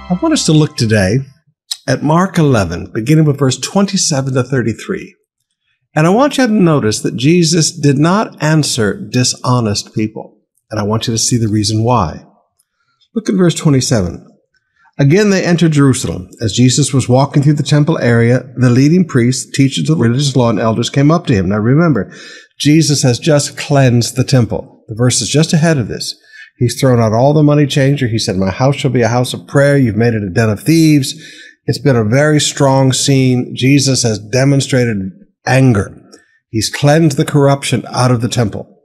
I want us to look today at Mark 11, beginning with verse 27 to 33. And I want you to notice that Jesus did not answer dishonest people. And I want you to see the reason why. Look at verse 27. Again, they entered Jerusalem. As Jesus was walking through the temple area, the leading priests, teachers of religious law, and elders came up to him. Now remember, Jesus has just cleansed the temple. The verse is just ahead of this. He's thrown out all the money changer. He said, my house shall be a house of prayer. You've made it a den of thieves. It's been a very strong scene. Jesus has demonstrated anger. He's cleansed the corruption out of the temple.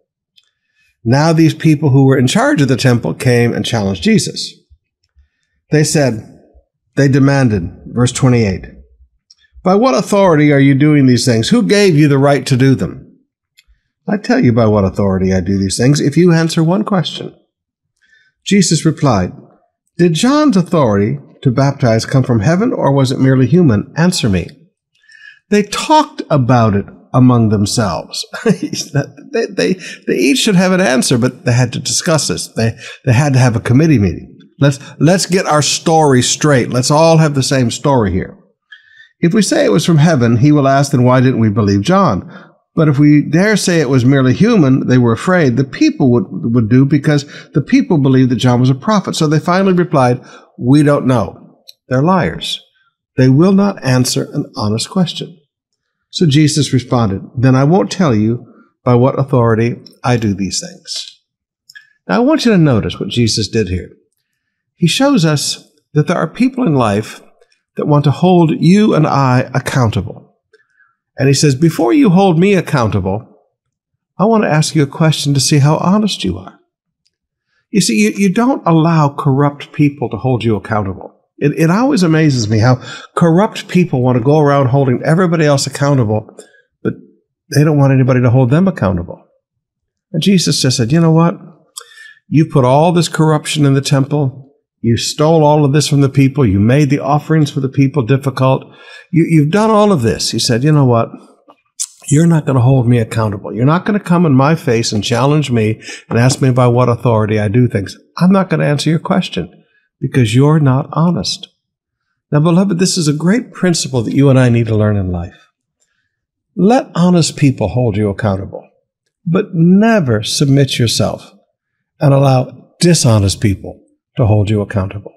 Now these people who were in charge of the temple came and challenged Jesus. They demanded, verse 28, by what authority are you doing these things? Who gave you the right to do them? I tell you by what authority I do these things if you answer one question. Jesus replied, did John's authority to baptize come from heaven, or was it merely human? Answer me. They talked about it among themselves. they each should have an answer, but they had to discuss this. They had to have a committee meeting. Let's get our story straight. Let's all have the same story here. If we say it was from heaven, he will ask, then why didn't we believe John? But if we dare say it was merely human, they were afraid the people would do, because the people believed that John was a prophet. So they finally replied, we don't know. They're liars. They will not answer an honest question. So Jesus responded, then I won't tell you by what authority I do these things. Now I want you to notice what Jesus did here. He shows us that there are people in life that want to hold you and I accountable. And he says, before you hold me accountable, I want to ask you a question to see how honest you are. You see, you don't allow corrupt people to hold you accountable. It always amazes me how corrupt people want to go around holding everybody else accountable, but they don't want anybody to hold them accountable. And Jesus just said, you know what? You put all this corruption in the temple. You stole all of this from the people. You made the offerings for the people difficult. You've done all of this. He said, you know what? You're not going to hold me accountable. You're not going to come in my face and challenge me and ask me by what authority I do things. I'm not going to answer your question because you're not honest. Now, beloved, this is a great principle that you and I need to learn in life. Let honest people hold you accountable, but never submit yourself and allow dishonest people to hold you accountable.